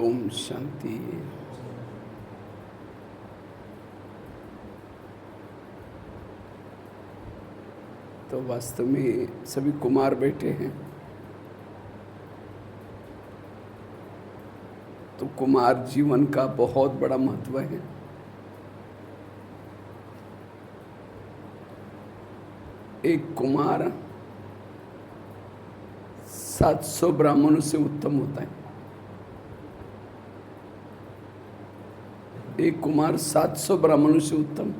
ओम शांति। तो वास्तव में सभी कुमार बैठे हैं, तो कुमार जीवन का बहुत बड़ा महत्व है। एक कुमार 700 ब्राह्मणों से उत्तम होता है। एक कुमार 700 ब्राह्मणों से उत्तम।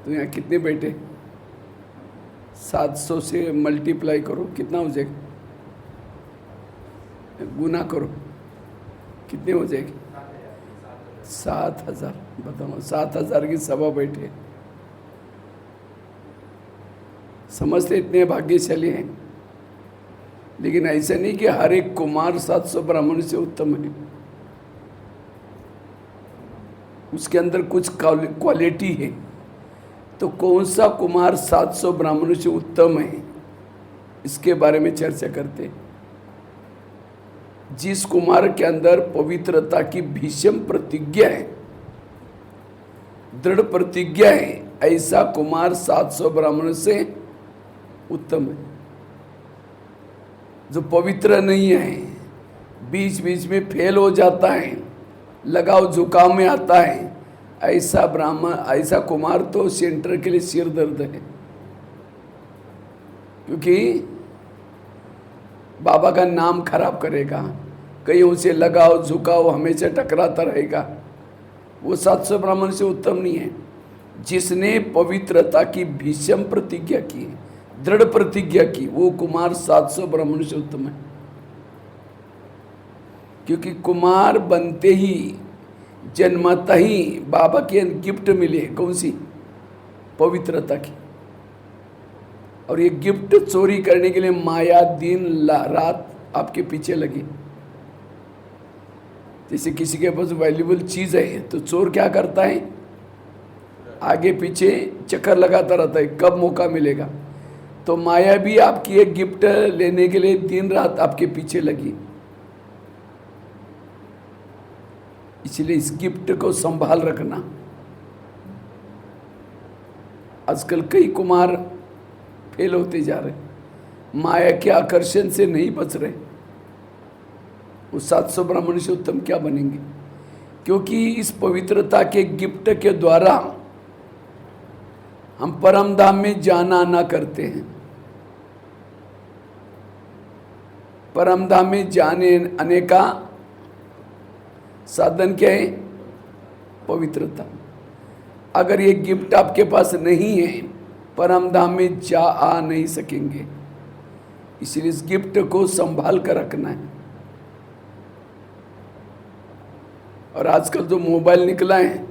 तो यहाँ कितने बेटे? 700 से मल्टीप्लाई करो, कितना हो जाएगा? गुना करो, कितने हो जाएगी? 7000। बताओ, 7000 की सभा बैठे। समझते इतने भाग्यशाली हैं, लेकिन ऐसा नहीं कि हर एक कुमार 700 ब्राह्मणों से उत्तम है। उसके अंदर कुछ क्वालिटी है। तो कौन सा कुमार 700 ब्राह्मणों से उत्तम है, इसके बारे में चर्चा करते हैं। जिस कुमार के अंदर पवित्रता की भीषण प्रतिज्ञा है, दृढ़ प्रतिज्ञा है, ऐसा कुमार 700 ब्राह्मणों से उत्तम है। जो पवित्र नहीं है, बीच बीच में फेल हो जाता है, लगाव झुकाव में आता है, ऐसा ब्राह्मण, ऐसा कुमार तो सेंटर के लिए सिर दर्द है। क्योंकि बाबा का नाम खराब करेगा, कहीं उसे लगाव झुकाव हमेशा टकराता रहेगा। वो 700 ब्राह्मण से उत्तम नहीं है। जिसने पवित्रता की भीषण प्रतिज्ञा की, दृढ़ प्रतिज्ञा की, वो कुमार 700 ब्राह्मण से उत्तम है। क्योंकि कुमार बनते ही, जन्मता ही बाबा के गिफ्ट मिले। कौन सी? पवित्रता की। और ये गिफ्ट चोरी करने के लिए माया दिन रात आपके पीछे लगी। जैसे किसी के पास वैल्यूबल चीज है तो चोर क्या करता है? आगे पीछे चक्कर लगाता रहता है, कब मौका मिलेगा। तो माया भी आपकी एक गिफ्ट लेने के लिए दिन रात आपके पीछे लगी। इसलिए इस गिफ्ट को संभाल रखना। आजकल कई कुमार फेल होते जा रहे, माया के आकर्षण से नहीं बच रहे। वो 700 ब्राह्मण से उत्तम क्या बनेंगे? क्योंकि इस पवित्रता के गिफ्ट के द्वारा हम परम धाम में जाना आना करते हैं। परम धाम में जाने आने का साधन क्या है? पवित्रता। अगर ये गिफ्ट आपके पास नहीं है, परम धाम में जा आ नहीं सकेंगे। इसलिए इस गिफ्ट को संभाल कर रखना है। और आजकल जो मोबाइल निकला है,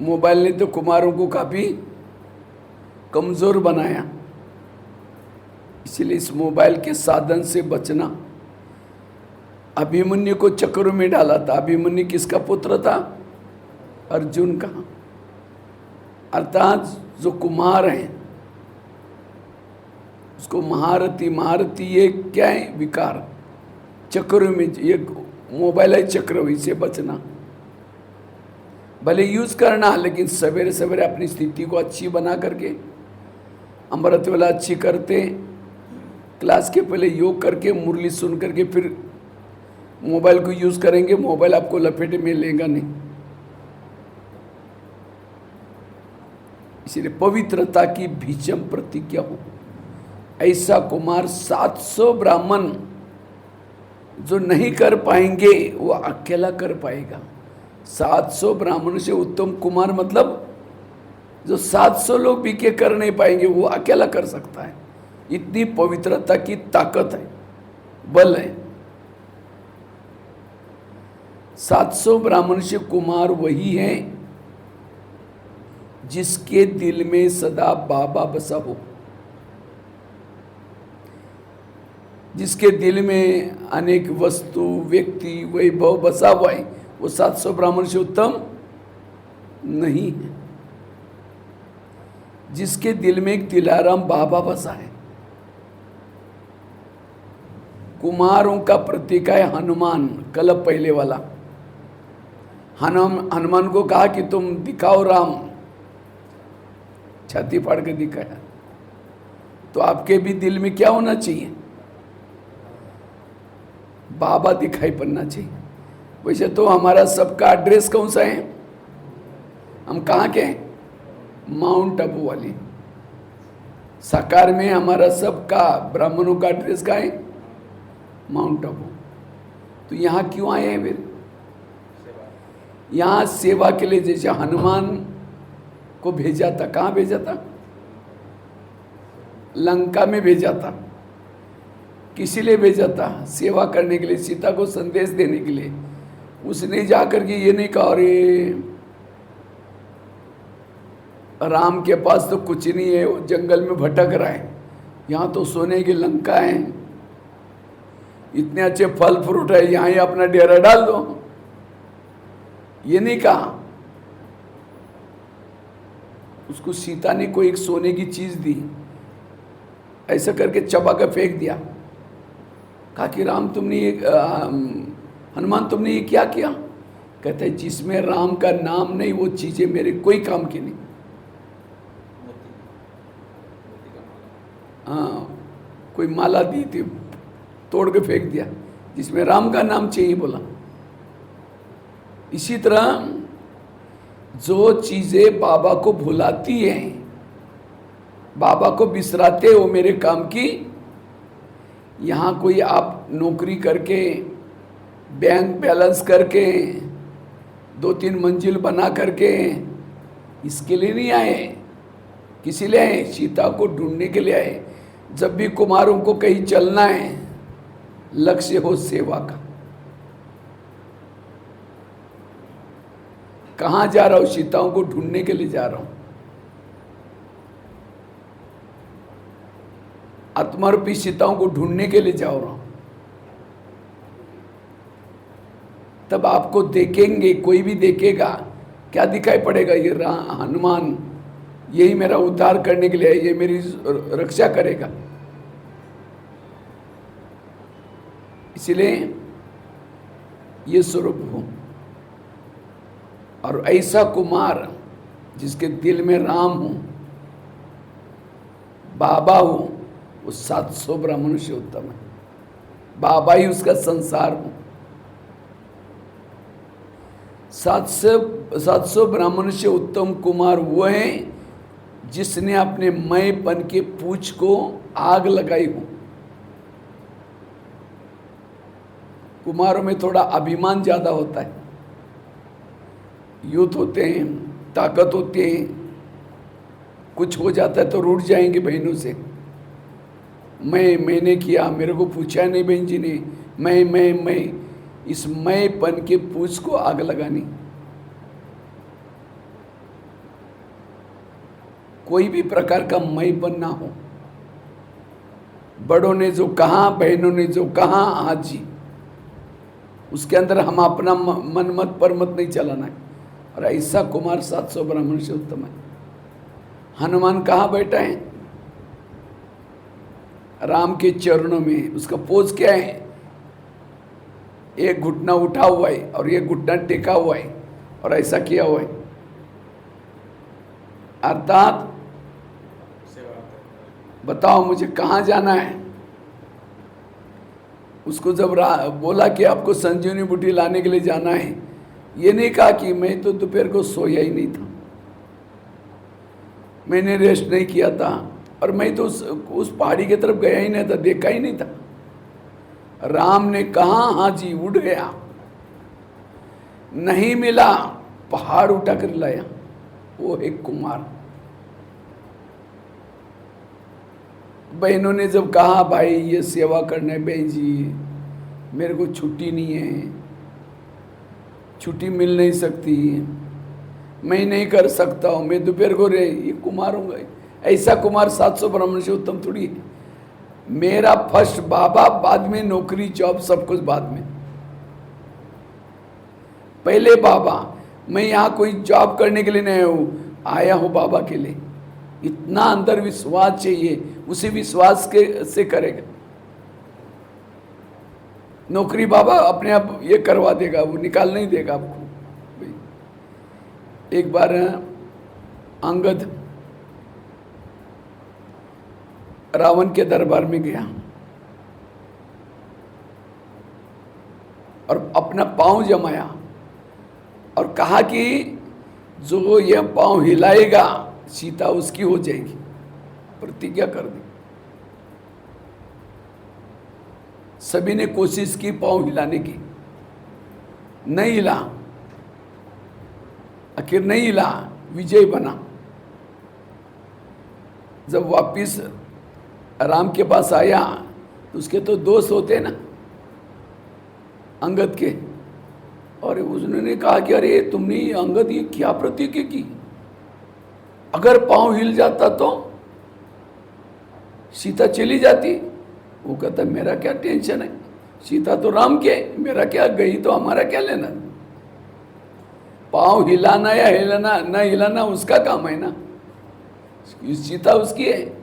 मोबाइल ने तो कुमारों को काफी कमजोर बनाया। इसलिए इस मोबाइल के साधन से बचना। अभिमन्यु को चक्रों में डाला था। अभिमन्यु किसका पुत्र था? अर्जुन का। अर्थात जो कुमार है उसको महारथी, महारथी ये क्या है? विकार। चक्रों में, ये मोबाइल है चक्र, इससे बचना। भले यूज करना, लेकिन सवेरे सवेरे अपनी स्थिति को अच्छी बना करके, अमृत वाला अच्छी करते, क्लास के पहले योग करके, मुरली सुन करके फिर मोबाइल को यूज करेंगे। मोबाइल आपको लपेटे में लेगा नहीं। इसलिए पवित्रता की भीषण प्रतिज्ञा हो। ऐसा कुमार 700 ब्राह्मण जो नहीं कर पाएंगे, वो अकेला कर पाएगा। 700 ब्राह्मण से उत्तम कुमार मतलब जो 700 लोग भी के कर नहीं पाएंगे, वो अकेला कर सकता है। इतनी पवित्रता की ताकत है, बल है। 700 ब्राह्मण से कुमार वही है जिसके दिल में सदा बाबा बसा हो, जिसके दिल में अनेक वस्तु, व्यक्ति, वैभव बसा हुआ है। वो 700 ब्राह्मण से उत्तम नहीं है। जिसके दिल में एक दिलाराम बाबा बसा है, कुमारों का प्रतीक है हनुमान, कलप पहले वाला। हनुमान को कहा कि तुम दिखाओ राम, छाती फाड़ के दिखाया। तो आपके भी दिल में क्या होना चाहिए? बाबा दिखाई पड़ना चाहिए। वैसे तो हमारा सबका एड्रेस कौन सा है? हम कहाँ के हैं? माउंट आबू वाली। साकार में हमारा सबका ब्राह्मणों का एड्रेस का है माउंट आबू। तो यहाँ क्यों आए हैं फिर? यहाँ सेवा के लिए। जैसे हनुमान को भेजा था, कहाँ भेजा था? लंका में भेजा था। किसी लिए भेजा था? सेवा करने के लिए, सीता को संदेश देने के लिए। उसने जाकर के ये नहीं कहा अरे राम के पास तो कुछ नहीं है, वो जंगल में भटक रहा है, यहाँ तो सोने की लंका है, इतने अच्छे फल फ्रूट है, यहाँ ही अपना डेरा डाल दो। ये नहीं कहा। उसको सीता ने कोई एक सोने की चीज दी, ऐसा करके चबा कर फेंक दिया। कहा कि राम तुमने ये हनुमान तुमने ये क्या किया? कहते हैं जिसमें राम का नाम नहीं वो चीजें मेरे कोई काम की नहीं। हाँ, कोई माला दी थी, तोड़ के फेंक दिया, जिसमें राम का नाम चाहिए बोला। इसी तरह जो चीजें बाबा को भुलाती हैं, बाबा को बिसराते, वो मेरे काम की। यहाँ कोई आप नौकरी करके, बैंक बैलेंस करके, 2-3 मंजिल बना करके, इसके लिए नहीं आए। किसी लिए आए? सीता को ढूंढने के लिए आए। जब भी कुमारों को कहीं चलना है, लक्ष्य हो सेवा का। कहाँ जा रहा हूँ? सीताओं को ढूंढने के लिए जा रहा हूँ। आत्मरूपी सीताओं को ढूंढने के लिए जा रहा हूँ। तब आपको देखेंगे, कोई भी देखेगा, क्या दिखाई पड़ेगा? ये हनुमान यही मेरा उद्धार करने के लिए है, ये मेरी रक्षा करेगा। इसलिए ये स्वरूप हो। और ऐसा कुमार जिसके दिल में राम हो, बाबा हो, वो 700 ब्राह्मणों से उत्तम है। बाबा ही उसका संसार हो। 700 ब्राह्मणों से उत्तम कुमार वो है जिसने अपने मैंपन के पूंछ को आग लगाई हो। कुमारों में थोड़ा अभिमान ज्यादा होता है, यूथ होते हैं, ताकत होती है, कुछ हो जाता है तो रूठ जाएंगे बहनों से। मैंने किया, मेरे को पूछा नहीं बहन जी ने, मैं इस मैंपन के पूंछ को आग लगानी। कोई भी प्रकार का मैंपन ना हो। बड़ों ने जो कहा, बहनों ने जो कहा, आज जी उसके अंदर हम अपना मन मत पर मत नहीं चलाना है। और ऐसा कुमार 700 ब्राह्मण से उत्तम है। हनुमान कहाँ बैठा है? राम के चरणों में। उसका पोज क्या है? एक घुटना उठा हुआ है और एक घुटना टेका हुआ है और ऐसा किया हुआ है, अर्थात बताओ मुझे कहाँ जाना है। उसको जब बोला कि आपको संजीवनी बूटी लाने के लिए जाना है, ये नहीं कहा कि मैं तो दोपहर को सोया ही नहीं था, मैंने रेस्ट नहीं किया था, और मैं तो उस पहाड़ी की तरफ गया ही नहीं था, देखा ही नहीं था। राम ने कहा हाँ जी, उड़ गया, नहीं मिला, पहाड़ उठा कर लाया। वो एक कुमार। बहनों ने जब कहा भाई ये सेवा करने, बहन जी मेरे को छुट्टी नहीं है, छुट्टी मिल नहीं सकती, मैं नहीं कर सकता हूँ, मैं दोपहर को रहे, ये कुमार होंगे। ऐसा कुमार 700 ब्राह्मण से उत्तम थोड़ी है। मेरा फर्स्ट बाबा, बाद में नौकरी जॉब सब कुछ बाद में, पहले बाबा। मैं यहाँ कोई जॉब करने के लिए नहीं आया हूँ बाबा के लिए। इतना अंदर विश्वास चाहिए, उसी विश्वास के से करेगा। नौकरी बाबा अपने आप ये करवा देगा, वो निकाल नहीं देगा आपको। एक बार अंगद रावण के दरबार में गया और अपना पांव जमाया और कहा कि जो यह पांव हिलाएगा सीता उसकी हो जाएगी, प्रतिज्ञा कर दी। सभी ने कोशिश की पांव हिलाने की, नहीं हिला, आखिर नहीं हिला, विजय बना। जब वापिस राम के पास आया तो उसके तो दोस्त होते ना अंगद के, और उसने कहा कि अरे तुमने अंगद ये क्या प्रतिज्ञा की, अगर पांव हिल जाता तो सीता चली जाती। वो कहता मेरा क्या टेंशन है, सीता तो राम के, मेरा क्या, गई तो हमारा क्या लेना। पांव हिलाना या हिलाना ना हिलाना उसका काम है ना, सीता उसकी है।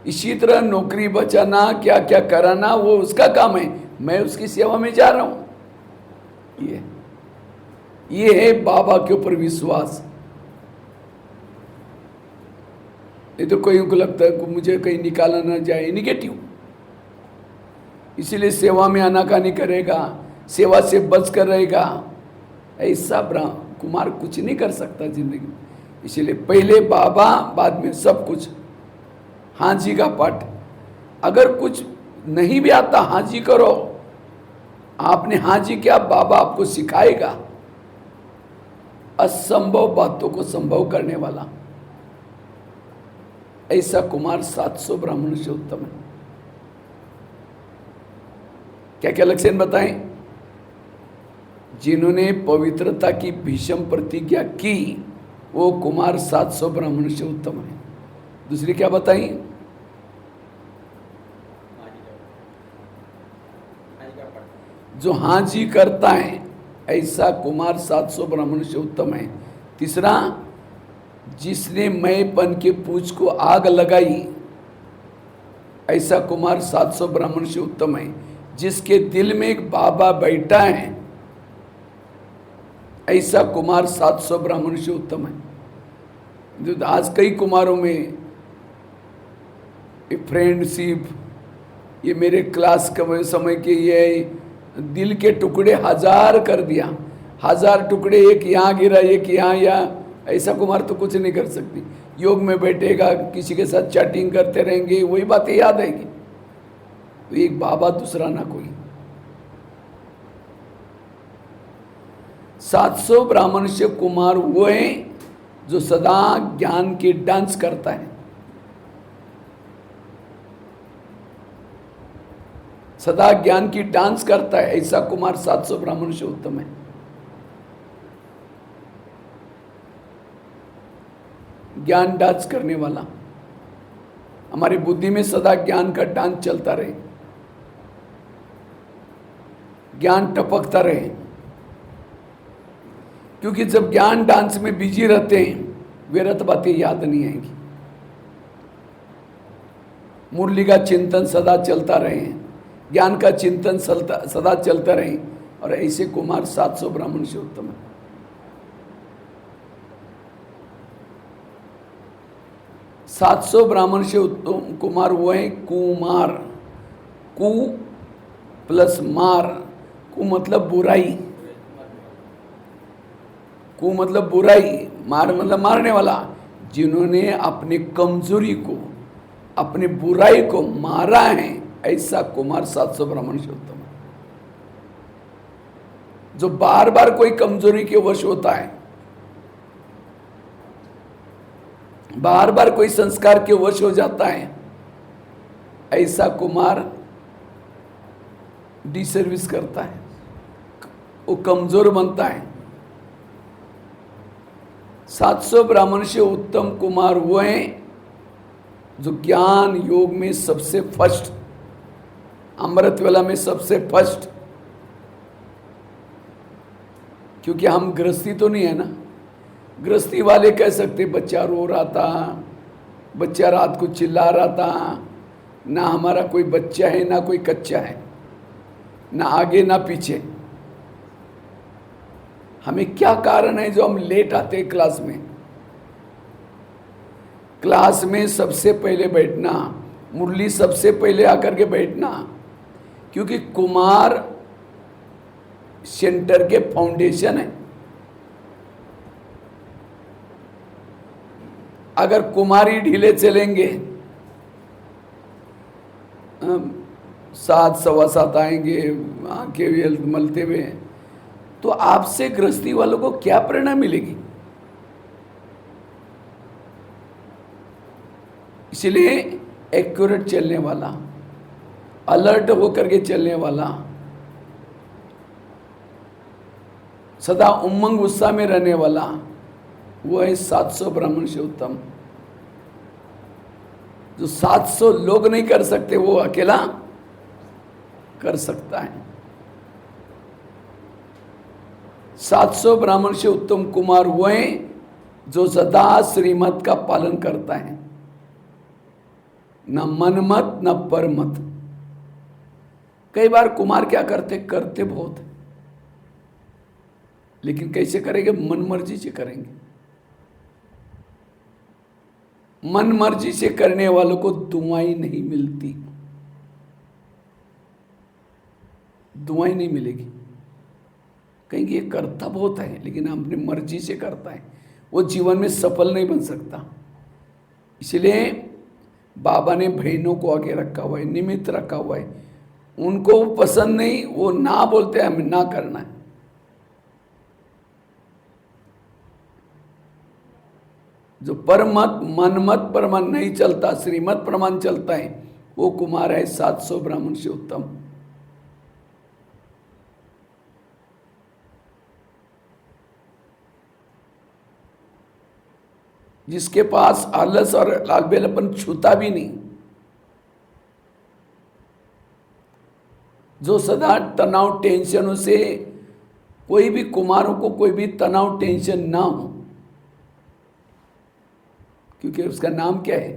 इसी तरह नौकरी बचाना, क्या क्या कराना, वो उसका काम है, मैं उसकी सेवा में जा रहा हूं। ये है बाबा के ऊपर विश्वास। ये तो कोई को लगता है कि मुझे कहीं निकाला ना जाए, निगेटिव। इसीलिए सेवा में आनाकानी करेगा, सेवा से बच कर रहेगा, ऐसा कुमार कुछ नहीं कर सकता जिंदगी में। इसीलिए पहले बाबा, बाद में सब कुछ। हाँ जी का पाठ, अगर कुछ नहीं भी आता हाँ जी करो, आपने हाँ जी किया, बाबा आपको सिखाएगा असंभव बातों को संभव करने वाला। ऐसा कुमार 700 ब्राह्मण से उत्तम है। क्या क्या लक्षण बताएं? जिन्होंने पवित्रता की भीषम प्रतिज्ञा की वो कुमार 700 ब्राह्मण से उत्तम है। दूसरी क्या बताई? जो हाँ जी करता है ऐसा कुमार 700 ब्राह्मण से उत्तम है। तीसरा, जिसने मैंपन के पूछ को आग लगाई ऐसा कुमार 700 ब्राह्मण से उत्तम है। जिसके दिल में एक बाबा बैठा है ऐसा कुमार 700 ब्राह्मण से उत्तम है। जो आज कई कुमारों में फ्रेंडशिप, ये मेरे क्लास के समय के ये दिल के टुकड़े 1000 कर दिया, 1000 टुकड़े, एक यहाँ गिरा एक यहाँ, या ऐसा कुमार तो कुछ नहीं कर सकती। योग में बैठेगा, किसी के साथ चैटिंग करते रहेंगे, वही बातें याद आएगी। तो एक बाबा दूसरा ना कोई। 700 ब्राह्मण से कुमार वो है जो सदा ज्ञान की डांस करता है, सदा ज्ञान की डांस करता है, ऐसा कुमार 700 ब्राह्मण से उत्तम है। ज्ञान डांस करने वाला, हमारी बुद्धि में सदा ज्ञान का डांस चलता रहे, ज्ञान टपकता रहे। क्योंकि जब ज्ञान डांस में बिजी रहते हैं व्यर्थ बातें याद नहीं आएंगी। मुरली का चिंतन सदा चलता रहे, ज्ञान का चिंतन सदा चलता रहे, और ऐसे कुमार 700 ब्राह्मण से उत्तम है। सात 700 ब्राह्मण से उत्तम कुमार वो है कुमार। कु प्लस मार, कु मतलब बुराई, कु मतलब बुराई, मार मतलब मारने वाला। जिन्होंने अपनी कमजोरी को, अपनी बुराई को मारा है ऐसा कुमार 700 ब्राह्मण से उत्तम है। जो बार बार कोई कमजोरी के वश होता है, बार बार कोई संस्कार के वश हो जाता है, ऐसा कुमार डिसर्विस करता है, वो कमजोर बनता है। 700 ब्राह्मण से उत्तम कुमार वो हैं जो ज्ञान योग में सबसे फर्स्ट, अमृत वेला में सबसे फर्स्ट। क्योंकि हम गृहस्थी तो नहीं है ना, गृहस्थी वाले कह सकते बच्चा रो रहा था, बच्चा रात को चिल्ला रहा था, ना हमारा कोई बच्चा है ना कोई कच्चा है। ना आगे ना पीछे। हमें क्या कारण है जो हम लेट आते हैं क्लास में? क्लास में सबसे पहले बैठना, मुरली सबसे पहले आकर के बैठना, क्योंकि कुमार सेंटर के फाउंडेशन है। अगर कुमारी ढीले चलेंगे, 7 सवा 7 आएंगे आंखें मलते हुए, तो आपसे गृहस्थी वालों को क्या प्रेरणा मिलेगी? इसलिए एक्यूरेट चलने वाला, अलर्ट होकर के चलने वाला, सदा उमंग उत्साह में रहने वाला, वो है 700 ब्राह्मण से उत्तम। जो 700 लोग नहीं कर सकते वो अकेला कर सकता है। 700 ब्राह्मण से उत्तम कुमार वो है जो सदा श्रीमत का पालन करता है, न मनमत न परमत। कई बार कुमार क्या करते बहुत, लेकिन कैसे करेंगे? मन मर्जी से करेंगे। मन मर्जी से करने वालों को दुआई नहीं मिलती, दुआई नहीं मिलेगी। कहेंगे ये करता बहुत है, लेकिन अपनी मर्जी से करता है, वो जीवन में सफल नहीं बन सकता। इसलिए बाबा ने बहनों को आगे रखा हुआ है, निमित्त रखा हुआ है। उनको पसंद नहीं, वो ना बोलते हैं, हमें ना करना है। जो परमत मनमत प्रमाण नहीं चलता, श्रीमत प्रमाण चलता है, वो कुमार है 700 ब्राह्मण से उत्तम। जिसके पास आलस और लालबेलापन छूता भी नहीं, जो सदा तनाव टेंशनों से, कोई भी कुमारों को कोई भी तनाव टेंशन ना हो, क्योंकि उसका नाम क्या है?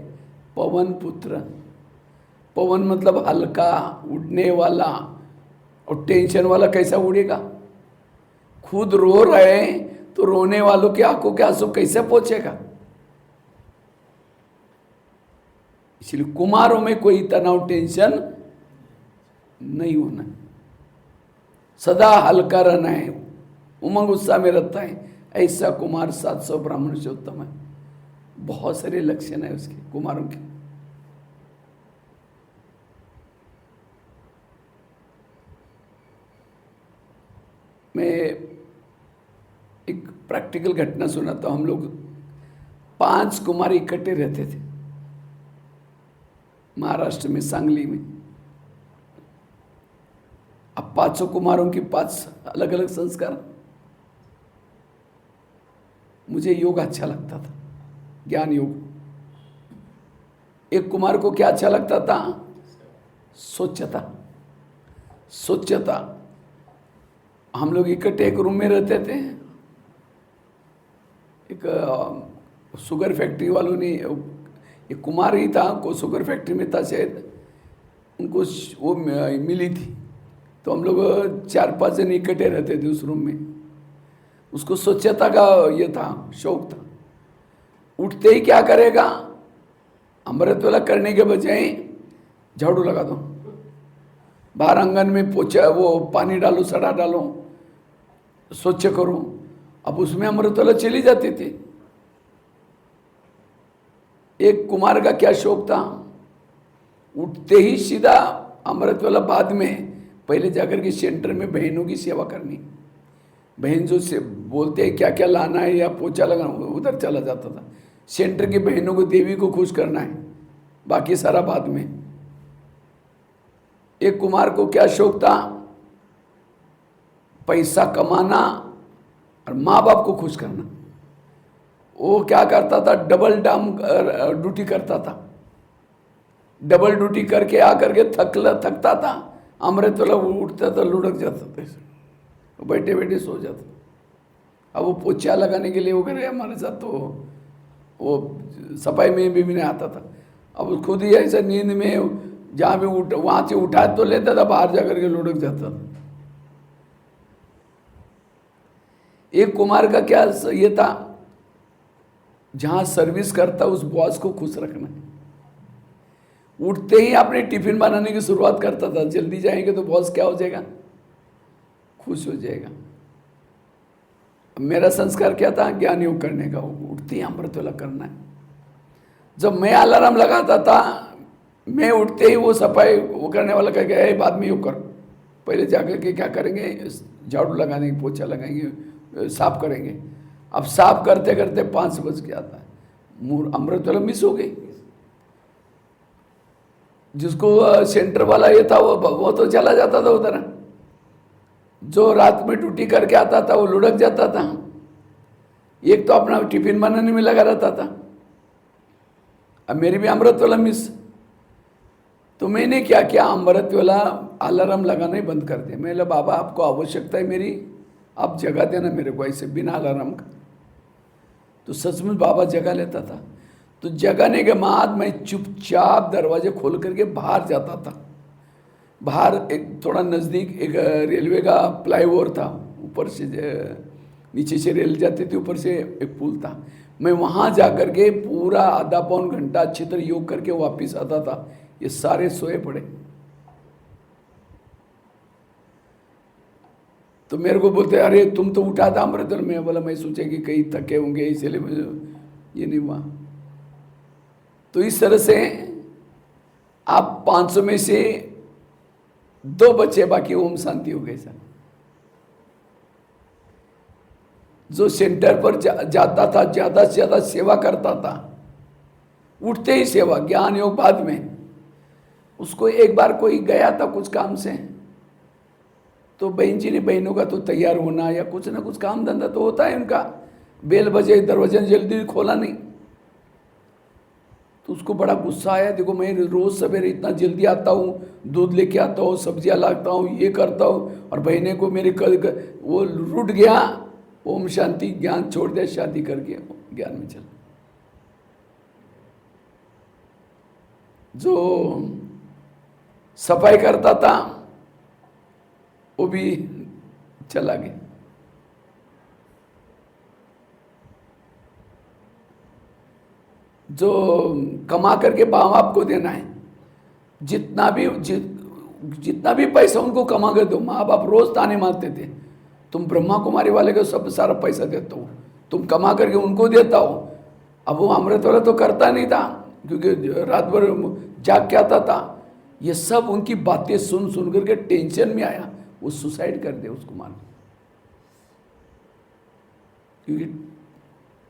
पवन पुत्र। पवन मतलब हल्का, उड़ने वाला। और टेंशन वाला कैसा उड़ेगा? खुद रो रहे तो रोने वालों की आंखों के आंसू कैसे पहुंचेगा? इसलिए कुमारों में कोई तनाव टेंशन नहीं होना, सदा हल्का रहना है, उमंग उत्साह में रहता है। ऐसा कुमार 700 ब्राह्मण से उत्तम है। बहुत सारे लक्षण है उसके, कुमारों के। मैं एक प्रैक्टिकल घटना सुनाता हूं। हम लोग 5 कुमार इकट्ठे रहते थे महाराष्ट्र में, सांगली में। अब 500 कुमारों की 5 अलग अलग संस्कार। मुझे योग अच्छा लगता था, ज्ञान योग। एक कुमार को क्या अच्छा लगता था? स्वच्छता। स्वच्छता। हम लोग इकट्ठे एक रूम में रहते थे। एक शुगर फैक्ट्री वालों ने, एक कुमार ही था, को शुगर फैक्ट्री में था शायद, उनको वो मिली थी। तो हम लोग 4-5 जन इकट्ठे रहते थे उस रूम में। उसको स्वच्छता का ये था, शौक था। उठते ही क्या करेगा? अमृत वाला करने के बजाय झाड़ू लगा दो, बाहर आंगन में पोछा, वो पानी डालो, सड़ा डालो, स्वच्छ करो। अब उसमें अमृत वाला चली जाते थे। एक कुमार का क्या शौक था? उठते ही सीधा अमृत वाला, बाद में पहले जाकर के सेंटर में बहनों की सेवा करनी। बहन जो से बोलते हैं क्या क्या लाना है या पोछा लगाना, उधर चला जाता था। सेंटर की बहनों को, देवी को खुश करना है, बाकी सारा बाद में। एक कुमार को क्या शौक था? पैसा कमाना और माँ बाप को खुश करना। वो क्या करता था? डबल डाम ड्यूटी करता था। डबल ड्यूटी करके आकर के थकता था। अमृत वाला उठता था, लुढ़क जाता था, बैठे बैठे सो जाता। अब वो पोछा लगाने के लिए वो करे हमारे साथ, तो वो सफाई में भी नहीं आता था। अब खुद ही ऐसा नींद में जहाँ भी वहाँ से उठा तो लेता था, बाहर जाकर के लुढ़क जाता था। एक कुमार का क्या ये था, जहाँ सर्विस करता उस बॉस को खुश रखना। उठते ही अपने टिफिन बनाने की शुरुआत करता था, जल्दी जाएंगे तो बॉस क्या हो जाएगा, खुश हो जाएगा। मेरा संस्कार क्या था, ज्ञान योग करने का, उठते ही अमृत वेला करना है। जब मैं अलार्म लगाता था, मैं उठते ही वो सफाई वो करने वाला कह गया, बाद में योग कर, पहले जाकर के क्या करेंगे, झाड़ू लगा देंगे, पोछा लगाएंगे, साफ करेंगे। अब साफ करते करते 5 बज के आता है, अमृत वेला मिस हो गई। जिसको सेंटर वाला ये था वो तो चला जाता था उधर, जो रात में ड्यूटी करके आता था वो लुढ़क जाता था, एक तो अपना टिफिन बनाने में लगा रहता था। अब मेरी भी अमृत वेला मिस, तो मैंने क्या किया, अमृत वेला अलार्म लगाना ही बंद कर दिया। मैं बोला बाबा आपको आवश्यकता है मेरी, आप जगा देना मेरे को ऐसे बिना अलार्म का। तो सचमुच बाबा जगा लेता था। तो जगाने के बाद मैं चुपचाप दरवाजे खोल करके बाहर जाता था। बाहर एक थोड़ा नज़दीक एक रेलवे का फ्लाईओवर था, ऊपर से नीचे से रेल जाती थी, ऊपर से एक पुल था। मैं वहाँ जा कर के पूरा आधा पौन घंटा अच्छी तरह योग करके वापस आता था। ये सारे सोए पड़े। तो मेरे को बोलते अरे तुम तो उठा था अमृत। मैं बोला मैं सोचा कि कहीं थके होंगे इसलिए मुझे ये नहीं हुआ। तो इस तरह से आप 500 में से 2 बचे, बाकी ओम शांति हो गए सर। जो सेंटर पर जाता था, ज़्यादा से ज़्यादा सेवा करता था, उठते ही सेवा, ज्ञान योग बाद में। उसको एक बार कोई गया था कुछ काम से, तो बहन जी ने, बहनों का तो तैयार होना या कुछ ना कुछ काम धंधा तो होता है उनका, बेल बजे दरवाजा जल्दी खोला नहीं, तो उसको बड़ा गुस्सा आया। देखो मैं रोज़ सवेरे इतना जल्दी आता हूँ, दूध लेके आता हूँ, सब्जियाँ लाता हूँ, ये करता हूँ, और बहने को मेरे वो रुट गया। ओम शांति ज्ञान छोड़ दिया, शादी करके ज्ञान में चला। जो सफाई करता था वो भी चला गया। जो कमा करके माँ बाप को देना है, जितना भी पैसा उनको कमा कर दो। माँ बाप रोज ताने मारते थे, तुम ब्रह्मा कुमारी वाले को सब सारा पैसा देता हो, तुम कमा करके उनको देता हो। अब वो अमृत वाला तो करता नहीं था, क्योंकि रात भर जाग के आता था। ये सब उनकी बातें सुन सुन करके टेंशन में आया, वो सुसाइड कर दे उसको मान, क्योंकि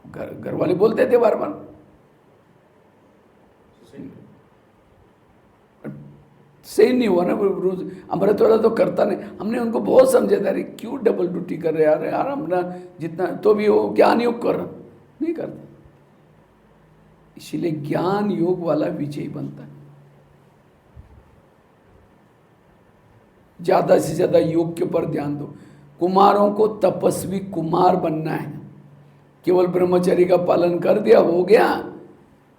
घर वाले बोलते थे बार बार। सही नहीं हुआ ना, रोज अमृत वाला तो करता नहीं। हमने उनको बहुत समझा था, अरे क्यों डबल ड्यूटी कर रहे यार, यार अपना जितना तो भी वो ज्ञान योग कर नहीं करता। इसीलिए ज्ञान योग वाला विजयी बनता है। ज्यादा से ज्यादा योग के ऊपर ध्यान दो। कुमारों को तपस्वी कुमार बनना है, केवल ब्रह्मचर्य का पालन कर दिया हो गया।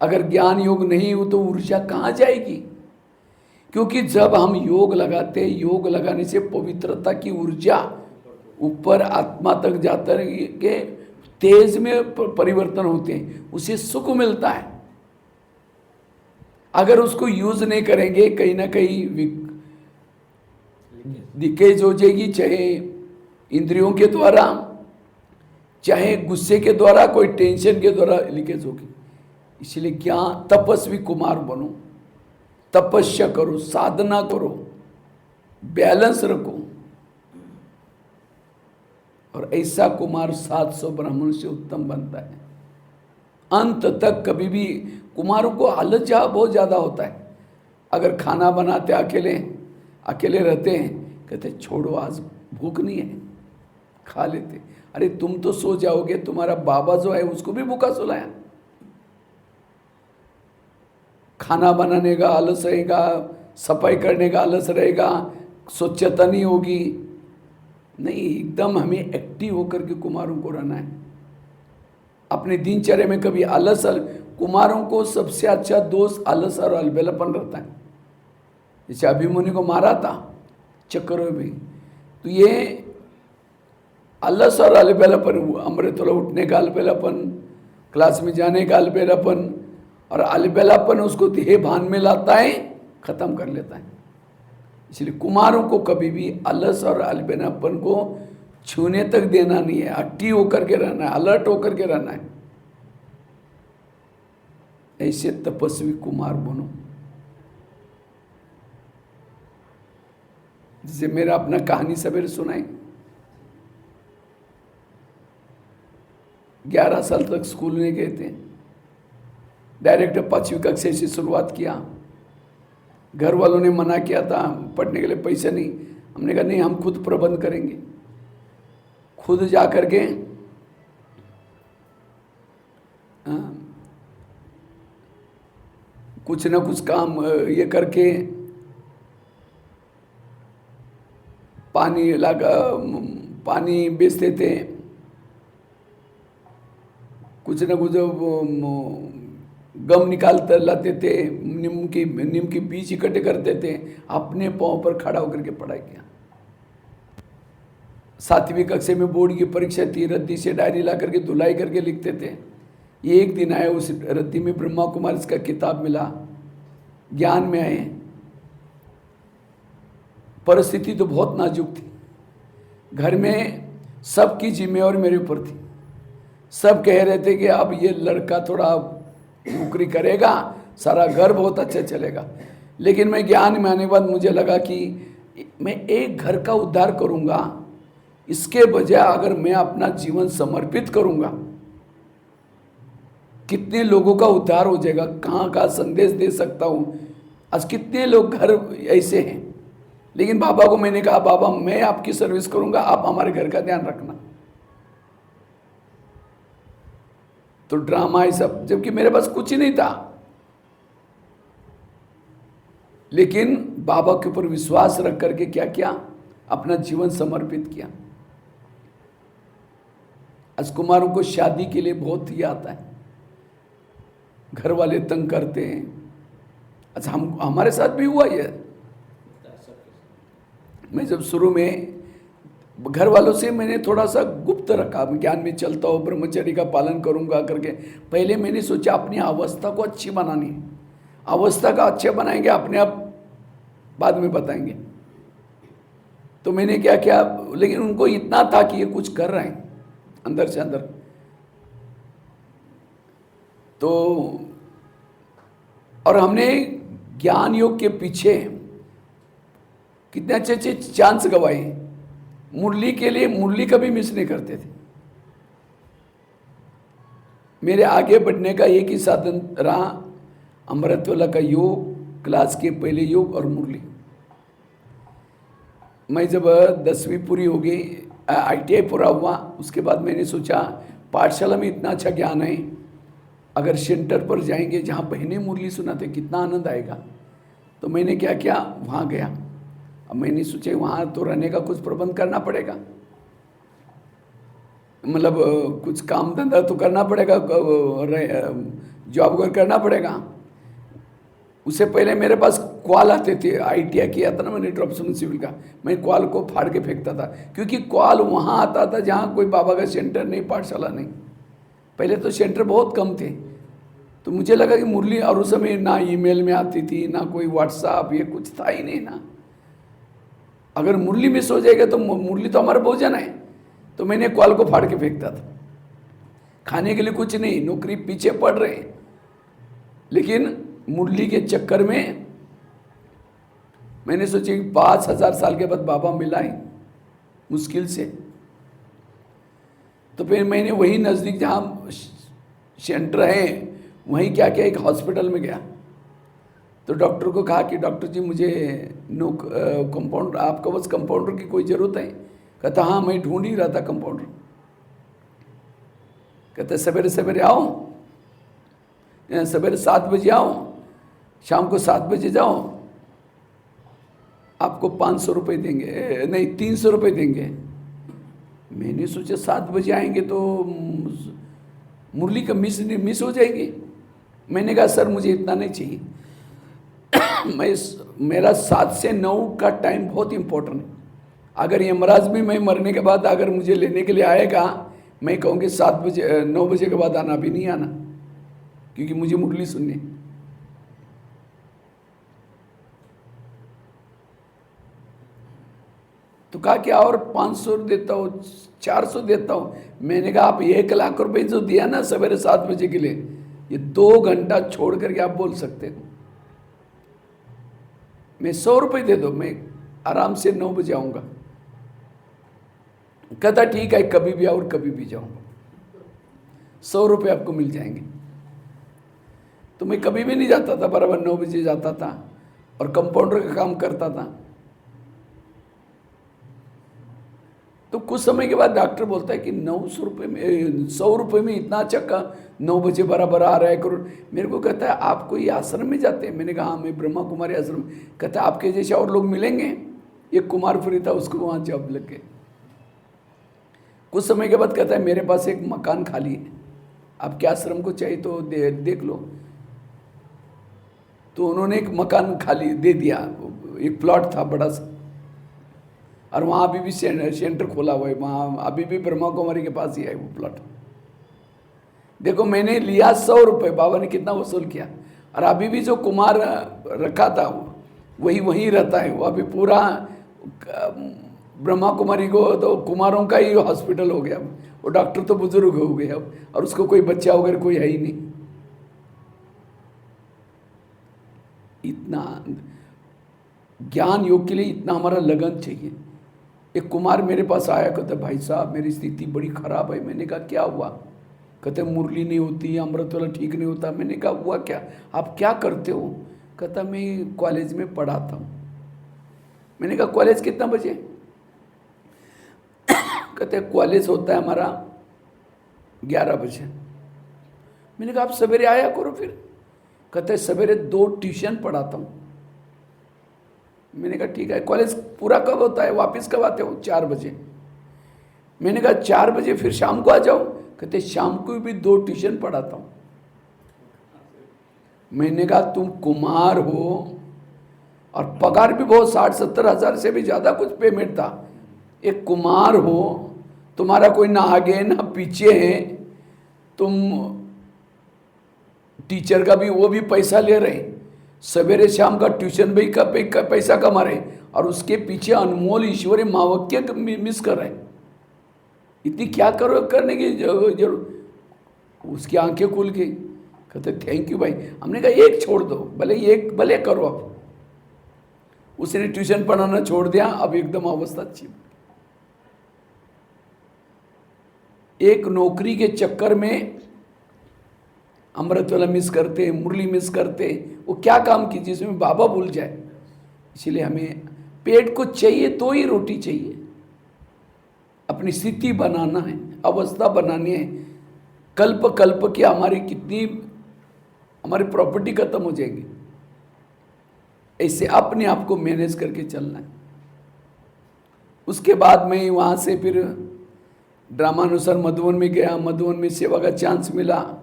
अगर ज्ञान योग नहीं हो तो ऊर्जा कहाँ जाएगी? क्योंकि जब हम योग लगाते हैं, योग लगाने से पवित्रता की ऊर्जा ऊपर आत्मा तक जाता है के तेज में परिवर्तन होते हैं, उसे सुख मिलता है। अगर उसको यूज नहीं करेंगे, कहीं ना कहीं लीकेज हो जाएगी, चाहे इंद्रियों के द्वारा, चाहे गुस्से के द्वारा, कोई टेंशन के द्वारा लीकेज होगी। इसलिए क्या तपस्वी कुमार बनो, तपस्या करो, साधना करो, बैलेंस रखो। और ऐसा कुमार 700 ब्राह्मण से उत्तम बनता है। अंत तक कभी भी कुमारों को आलस बहुत ज़्यादा होता है। अगर खाना बनाते अकेले रहते हैं, कहते छोड़ो आज भूख नहीं है, खा लेते। अरे तुम तो सो जाओगे, तुम्हारा बाबा जो है उसको भी भूखा सुलाया। खाना बनाने का आलस रहेगा, सफाई करने का आलस रहेगा, स्वच्छता नहीं होगी। नहीं, एकदम हमें एक्टिव होकर के कुमारों को रहना है। अपने दिनचर्या में कभी आलस, कुमारों को सबसे अच्छा दोष आलस और अलबेलापन रहता है। जैसे अभिमन्यु को मारा था चक्कर में, तो ये आलस और अलबेलापन, अमृतोला उठने का अलबेलापन, क्लास में जाने का अलबेलापन, और अलबेलापन उसको देह भान में लाता है, खत्म कर लेता है। इसलिए कुमारों को कभी भी आलस और अलबेलापन को छूने तक देना नहीं है, एक्टिव होकर के रहना है, अलर्ट होकर के रहना है। ऐसे तपस्वी कुमार बनो। जैसे मेरा अपना कहानी सवेरे सुनाई, 11 साल तक स्कूल में गए थे, डायरेक्ट 5वीं कक्षा से शुरुआत किया। घर वालों ने मना किया था, पढ़ने के लिए पैसे नहीं। हमने कहा नहीं, हम खुद प्रबंध करेंगे, खुद जा कर के कुछ ना कुछ काम ये करके पानी बेचते थे, कुछ ना कुछ गम निकालते लाते थे, नीम की बीज इकट्ठे करते थे, अपने पाँव पर खड़ा होकर के पढ़ाई किया। 7वीं कक्षा में बोर्ड की परीक्षा थी, रद्दी से डायरी ला करके धुलाई करके लिखते थे। एक दिन आया, उस रद्दी में ब्रह्मा कुमारी का किताब मिला, ज्ञान में आए। परिस्थिति तो बहुत नाजुक थी, घर में सबकी जिम्मेवारी मेरे ऊपर थी। सब कह रहे थे कि अब ये लड़का थोड़ा नौकरी करेगा, सारा घर बहुत अच्छा चलेगा। लेकिन मैं ज्ञान में आने के बाद मुझे लगा कि मैं एक घर का उद्धार करूंगा, इसके बजाय अगर मैं अपना जीवन समर्पित करूंगा, कितने लोगों का उद्धार हो जाएगा, कहाँ का संदेश दे सकता हूँ। आज कितने लोग घर ऐसे हैं। लेकिन बाबा को मैंने कहा, बाबा मैं आपकी सर्विस करूंगा, आप हमारे घर का ध्यान रखना। तो ड्रामा ये सब, जबकि मेरे पास कुछ ही नहीं था, लेकिन बाबा के ऊपर विश्वास रख करके क्या किया, अपना जीवन समर्पित किया। आज कुमारों को शादी के लिए बहुत ही आता है, घर वाले तंग करते हैं। अच्छा, हमारे साथ भी हुआ ये। मैं जब शुरू में घर वालों से मैंने थोड़ा सा गुप्त रखा, ज्ञान में चलता हूँ, ब्रह्मचर्य का पालन करूंगा करके। पहले मैंने सोचा अपनी अवस्था को अच्छी बनानी है, अवस्था का अच्छा बनाएंगे अपने आप बाद में बताएंगे। तो मैंने क्या किया, लेकिन उनको इतना था कि ये कुछ कर रहे हैं अंदर से अंदर। तो और हमने ज्ञान योग के पीछे कितने अच्छे अच्छे चांस गवाए। मुरली के लिए मुरली कभी मिस नहीं करते थे। मेरे आगे बढ़ने का एक ही साधन रहा, अमृतवेला का योग, क्लास के पहले योग और मुरली। मैं जब 10वीं पूरी हो गई, ITI पूरा हुआ, उसके बाद मैंने सोचा पाठशाला में इतना अच्छा ज्ञान है, अगर सेंटर पर जाएंगे जहाँ बहनें मुरली सुनाते कितना आनंद आएगा। तो मैंने क्या किया, वहाँ गया। अब मैंने सोचा वहाँ तो रहने का कुछ प्रबंध करना पड़ेगा, मतलब कुछ काम धंधा तो करना पड़ेगा, जॉब करना पड़ेगा। उससे पहले मेरे पास क्वाल आते थे, ITI किया था ना मैंने ड्रॉप्समैन सिविल का, मैं क्वाल को फाड़ के फेंकता था, क्योंकि क्वाल वहाँ आता था जहाँ कोई बाबा का सेंटर नहीं, पाठशाला नहीं। पहले तो सेंटर बहुत कम थे, तो मुझे लगा कि मुरली, और उस समय ना ईमेल में आती थी, ना कोई व्हाट्सएप, ये कुछ था ही नहीं ना। अगर मुरली मिस हो जाएगा तो मुरली तो हमारा भोजन है। तो मैंने क्वाल को फाड़ के फेंकता था। खाने के लिए कुछ नहीं, नौकरी पीछे पड़ रहे, लेकिन मुरली के चक्कर में मैंने सोचा कि 5000 साल के बाद बाबा मिलाए मुश्किल से। तो फिर मैंने वही नज़दीक जहाँ सेंटर है वहीं क्या किया, एक हॉस्पिटल में गया। तो डॉक्टर को कहा कि डॉक्टर जी मुझे कंपाउंडर, आपका बस कंपाउंडर की कोई ज़रूरत है? कहता हाँ, मैं ढूंढ ही रहा था कंपाउंडर। कहते सवेरे सवेरे आओ, सवेरे 7 बजे आओ, शाम को 7 बजे जाओ, आपको 500 रुपये देंगे, नहीं 300 रुपये देंगे। मैंने सोचा 7 बजे आएंगे तो मुरली का मिस हो जाएगी। मैंने कहा सर मुझे इतना नहीं चाहिए, मैं मेरा 7 से 9 का टाइम बहुत इम्पोर्टेंट है। अगर यमराज भी मैं मरने के बाद अगर मुझे लेने के लिए आएगा, मैं कहूँगी 7 बजे 9 बजे के बाद आना, भी नहीं आना, क्योंकि मुझे मुरली सुननी। तो कहा कि और 500 देता हूँ, 400 देता हूँ। मैंने कहा आप 1 लाख रुपए जो दिया ना सवेरे 7 बजे के लिए, ये 2 घंटा छोड़ करके आप बोल सकते हो मैं 100 रुपये दे दो, मैं आराम से 9 बजे आऊँगा। कहता ठीक है, कभी भी आओ और कभी भी जाऊँगा, 100 रुपये आपको मिल जाएंगे। तो मैं कभी भी नहीं जाता था, बराबर 9 बजे जाता था और कंपाउंडर का काम करता था। तो कुछ समय के बाद डॉक्टर बोलता है कि 900 रुपये में 100 रुपये में इतना अच्छा का 9 बजे बराबर आ रहा है करोड़। मेरे को कहता है आप कोई आश्रम में जाते हैं? मैंने कहा हाँ, मैं ब्रह्मा कुमारी आश्रम। कहता है आपके जैसे और लोग मिलेंगे? एक कुमारपुरी था, उसको वहाँ जॉब लग गए। कुछ समय के बाद कहता है मेरे पास एक मकान खाली है, आपके आश्रम को चाहिए तो देख लो। तो उन्होंने एक मकान खाली दे दिया, एक प्लॉट था बड़ा सा, और वहाँ अभी भी सेंटर खोला हुआ है, वहाँ अभी भी ब्रह्मा कुमारी के पास ही है वो प्लॉट। देखो मैंने लिया 100 रुपये, बाबा ने कितना वसूल किया, और अभी भी जो कुमार रखा था वही वहीं रहता है। वो अभी पूरा ब्रह्मा कुमारी को तो कुमारों का ही हॉस्पिटल हो गया। वो डॉक्टर तो बुजुर्ग हो गए अब, और उसको कोई बच्चा वगैरह कोई है ही नहीं। इतना ज्ञान योग के लिए इतना हमारा लगन चाहिए। एक कुमार मेरे पास आया, कहते भाई साहब मेरी स्थिति बड़ी ख़राब है। मैंने कहा क्या हुआ? कहते मुरली नहीं होती, अमृत वाला ठीक नहीं होता। मैंने कहा हुआ क्या? आप क्या करते हो? कहता मैं कॉलेज में पढ़ाता हूँ। मैंने कहा कॉलेज कितना बजे? कहते कॉलेज होता है हमारा 11 बजे। मैंने कहा आप सवेरे आया करो फिर। कहते सवेरे 2 ट्यूशन पढ़ाता हूँ। मैंने कहा ठीक है, कॉलेज पूरा कब होता है, वापस कब आते हो? 4 बजे। मैंने कहा 4 बजे फिर शाम को आ जाओ। कहते शाम को भी 2 ट्यूशन पढ़ाता हूँ। मैंने कहा तुम कुमार हो और पगार भी बहुत 60-70 हज़ार से भी ज़्यादा कुछ पेमेंट था। एक कुमार हो, तुम्हारा कोई ना आगे ना पीछे है, तुम टीचर का भी वो भी पैसा ले रहे, सवेरे शाम का ट्यूशन भी का पैसा कमा रहे, और उसके पीछे अनमोल ईश्वरी मावक्य मिस कर रहे। इतनी क्या करो करने की जरूर? उसकी आंखें खुल गई। कहते थैंक यू भाई। हमने कहा एक छोड़ दो, भले करो। अब उसने ट्यूशन पढ़ाना छोड़ दिया, अब एकदम अवस्था अच्छी। एक नौकरी के चक्कर में अमृत वाला मिस करते, मुरली मिस करते, वो क्या काम की जिसमें बाबा भूल जाए। इसलिए हमें पेट को चाहिए तो ही रोटी चाहिए। अपनी स्थिति बनाना है, अवस्था बनानी है। कल्प कल्प की हमारी प्रॉपर्टी खत्म हो जाएगी। ऐसे अपने आप को मैनेज करके चलना है। उसके बाद में वहाँ से फिर ड्रामानुसार मधुबन में गया, मधुबन में सेवा का चांस मिला।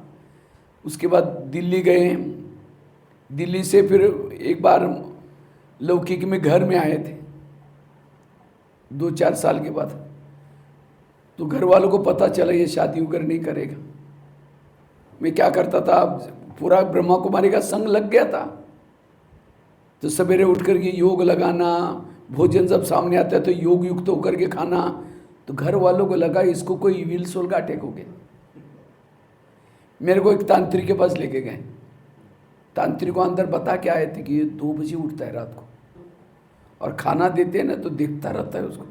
उसके बाद दिल्ली गए, दिल्ली से फिर एक बार लौकिक में घर में आए थे 2-4 साल के बाद। तो घर वालों को पता चला ये शादी वगैरह नहीं करेगा। मैं क्या करता था, पूरा ब्रह्मा कुमारी का संग लग गया था। तो सवेरे उठ करके योग लगाना, भोजन जब सामने आता है तो योग युक्त होकर के खाना। तो घर वालों को लगा इसको कोई विल सोल का अटैक हो गया। मेरे को एक तांत्रिक के पास लेके गए। तांत्रिक को अंदर बता के आए थे कि ये 2 बजे उठता है रात को, और खाना देते हैं ना तो देखता रहता है उसको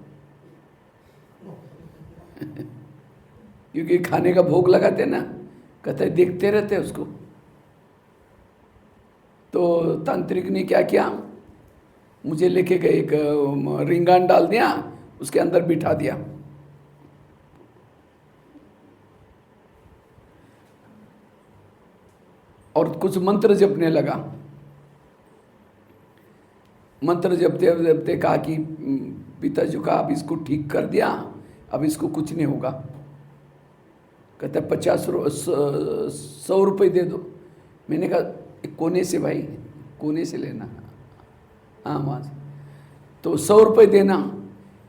क्योंकि खाने का भोग लगाते हैं ना, कहते हैं देखते रहते हैं उसको। तो तांत्रिक ने क्या किया, मुझे लेके गए, एक रिंगान डाल दिया, उसके अंदर बिठा दिया। और कुछ मंत्र जपने लगा। मंत्र जपते जपते कहा कि पिताजी का अब इसको ठीक कर दिया, अब इसको कुछ नहीं होगा। कहता 100 रुपये दे दो। मैंने कहा कोने से भाई, कोने से लेना। हाँ वहाँ से। तो 100 रुपये देना।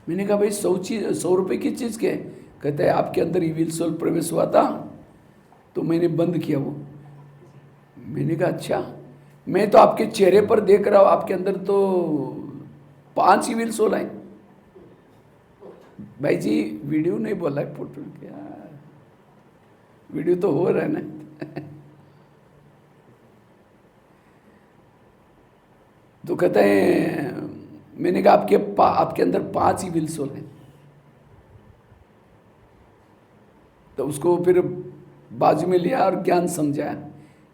मैंने कहा भाई 100 रुपये की चीज़ क्या है? कहता है आपके अंदर इविल सोल प्रवेश हुआ था तो मैंने बंद किया वो। मैंने कहा अच्छा, मैं तो आपके चेहरे पर देख रहा हूँ आपके अंदर तो 5 इविल सोल है। भाई जी वीडियो नहीं बोला है, फोटो क्या, वीडियो तो हो रहा है ना। तो कहते हैं, मैंने कहा आपके अंदर 5 इविल सोल हैं। तो उसको फिर बाजू में लिया और ज्ञान समझाया,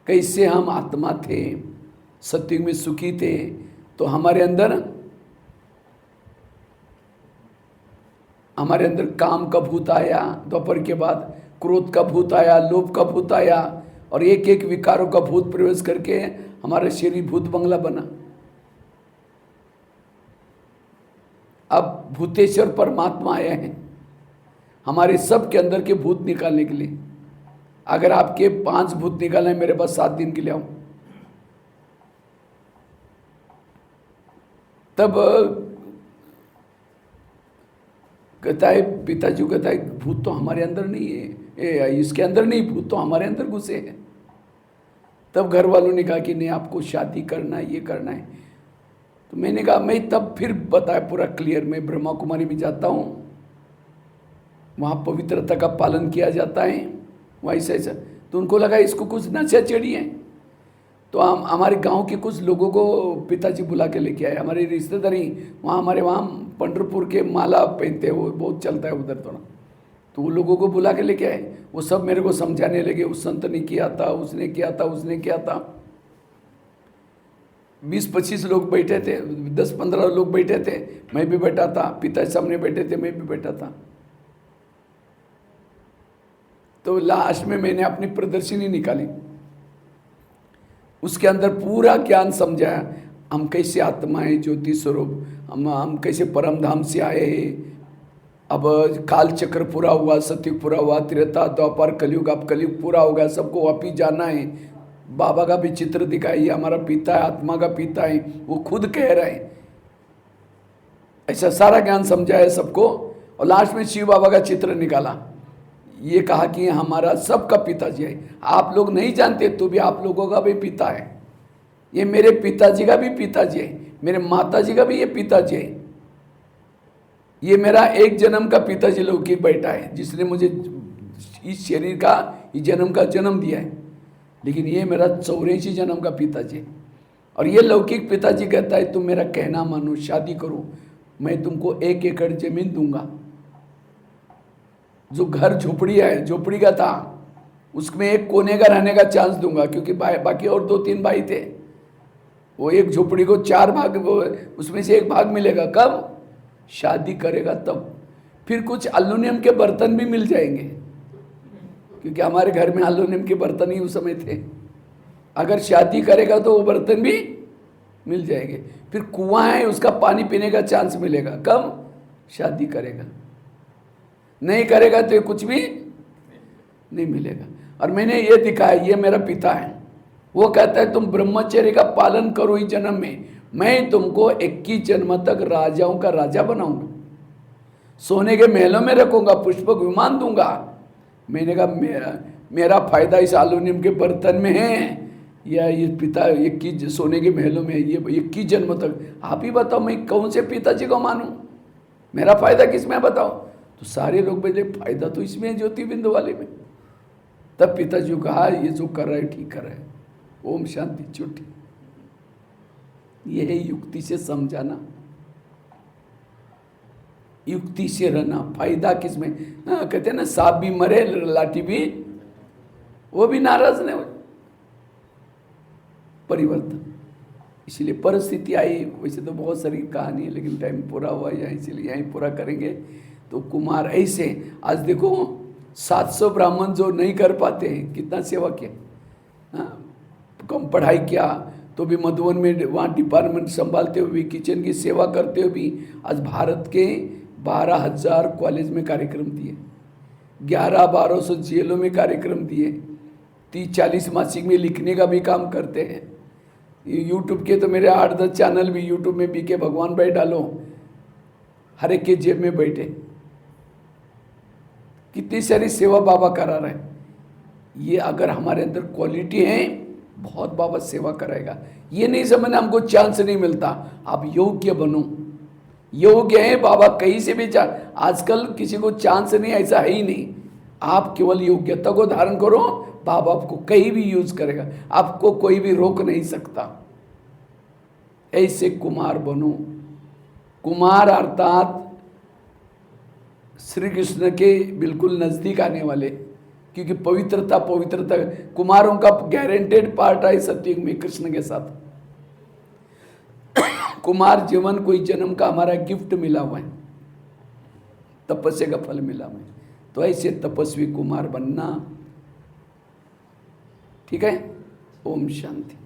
कैसे हम आत्मा थे, सत्युग में सुखी थे, तो हमारे अंदर काम का भूत आया, दोपहर के बाद क्रोध का भूत आया, लोभ का भूत आया, और एक एक विकारों का भूत प्रवेश करके हमारा शरीर भूत बंगला बना। अब भूतेश्वर परमात्मा आए हैं हमारे सब के अंदर के भूत निकालने के लिए। अगर आपके 5 भूत निकालने मेरे पास 7 दिन के लिए आऊं, तब कहता है पिताजी, कहता है भूत तो हमारे अंदर नहीं है, इसके अंदर नहीं, भूत तो हमारे अंदर घुसे हैं। तब घर वालों ने कहा कि नहीं आपको शादी करना है, ये करना है। तो मैंने कहा, मैं तब फिर बताया पूरा क्लियर, मैं ब्रह्मा कुमारी में जाता हूँ, वहाँ पवित्रता का पालन किया जाता है, वहाँ ऐसा। तो उनको लगा इसको कुछ नशा चढ़ी है। तो हम हमारे गांव के कुछ लोगों को पिताजी बुला के लेके आए, हमारे रिश्तेदारी वहाँ, हमारे वहाँ पंढरपुर के माला पहनते हैं, वो बहुत चलता है उधर थोड़ा। तो वो लोगों को बुला के लेके आए, वो सब मेरे को समझाने लगे, उस संत ने किया था, उसने किया था, उसने किया था। 20-25 लोग बैठे थे, 10-15 लोग बैठे थे, मैं भी बैठा था, पिताजी सामने बैठे थे, मैं भी बैठा था। तो लास्ट में मैंने अपनी प्रदर्शनी निकाली, उसके अंदर पूरा ज्ञान समझाया, हम कैसे आत्मा है, ज्योति स्वरूप, हम कैसे परम धाम से आए हैं। अब काल चक्र पूरा हुआ, सतयुग पूरा हुआ, त्रेता द्वापर कलयुग, अब कलयुग पूरा हो गया, सबको वापिस जाना है। बाबा का भी चित्र दिखाई, ये हमारा पिता है, आत्मा का पिता है, वो खुद कह रहे हैं। ऐसा सारा ज्ञान समझाया सबको, और लास्ट में शिव बाबा का चित्र निकाला, ये कहा कि हमारा सबका पिताजी है, आप लोग नहीं जानते तो भी आप लोगों का भी पिता है, ये मेरे पिताजी का भी पिताजी है, मेरे माताजी का भी ये पिताजी है, ये मेरा एक जन्म का पिताजी लौकिक बैठा है, जिसने मुझे इस शरीर का, इस जन्म का जन्म दिया है, लेकिन ये मेरा 84 जन्म का पिताजी है। और ये लौकिक पिताजी कहता है तुम मेरा कहना मानो, शादी करो, मैं तुमको 1 एकड़ जमीन दूंगा। जो घर झोपड़ी है, झोपड़ी का था, उसमें एक कोने का रहने का चांस दूंगा, क्योंकि बाकी और 2-3 भाई थे। वो एक झोपड़ी को 4 भाग, उसमें से 1 भाग मिलेगा कब? शादी करेगा तब। फिर कुछ एल्युमिनियम के बर्तन भी मिल जाएंगे, क्योंकि हमारे घर में एल्युमिनियम के बर्तन ही उस समय थे। अगर शादी करेगा तो वो बर्तन भी मिल जाएंगे। फिर कुआं है, उसका पानी पीने का चांस मिलेगा कब? शादी करेगा। नहीं करेगा तो कुछ भी नहीं मिलेगा। और मैंने ये दिखाया, ये मेरा पिता है, वो कहता है तुम ब्रह्मचर्य का पालन करो इस जन्म में, मैं तुमको 21 जन्म तक राजाओं का राजा बनाऊंगा, सोने के महलों में रखूंगा, पुष्पक विमान दूंगा। मैंने कहा मेरा फायदा इस एल्युमिनियम के बर्तन में है या ये पिता 21 सोने के महलों में, ये 21 जन्म तक? आप ही बताओ मैं कौन से पिताजी को मानूं, मेरा फायदा किस में बताओ? तो सारे लोग बोले फायदा तो इसमें है, ज्योति बिंदु वाले में। तब पिताजी को कहा ये जो कर रहा है ठीक कर रहा है, ओम शांति छुट्टी। ये है युक्ति से समझाना, युक्ति से रहना। फायदा किसमें? कहते हैं ना, सांप भी मरे लाठी भी, वो भी नाराज नहीं हो। परिवर्तन, इसलिए परिस्थिति आई। वैसे तो बहुत सारी कहानी है, लेकिन टाइम पूरा हुआ है, इसलिए यहीं पूरा करेंगे। तो कुमार ऐसे, आज देखो 700 ब्राह्मण जो नहीं कर पाते हैं, कितना सेवा किया, कम पढ़ाई किया तो भी मधुबन में वहाँ डिपार्टमेंट संभालते हुए भी, किचन की सेवा करते हुए भी आज भारत के 12,000 कॉलेज में कार्यक्रम दिए, 11-1200 जेलों में कार्यक्रम दिए, 30-40 मासिक में लिखने का भी काम करते हैं। यूट्यूब के तो मेरे 8-10 चैनल भी यूट्यूब में बीके भगवान भाई डालो, हर एक के जेब में बैठे। कितनी सारी सेवा बाबा करा रहे हैं। ये अगर हमारे अंदर क्वालिटी है, बहुत बाबा सेवा कराएगा। ये नहीं समझना हमको चांस नहीं मिलता, आप योग्य बनो। योग्य है बाबा कहीं से भी आजकल किसी को चांस नहीं, ऐसा है ही नहीं। आप केवल योग्यता को धारण करो, बाबा आपको कहीं भी यूज करेगा, आपको कोई भी रोक नहीं सकता। ऐसे कुमार बनो। कुमार अर्थात श्री कृष्ण के बिल्कुल नजदीक आने वाले, क्योंकि पवित्रता कुमारों का गारंटेड पार्ट है सत्युग में कृष्ण के साथ। कुमार जीवन कोई जन्म का हमारा गिफ्ट मिला हुआ है, तपस्या का फल मिला हुआ है। तो ऐसे तपस्वी कुमार बनना, ठीक है। ओम शांति।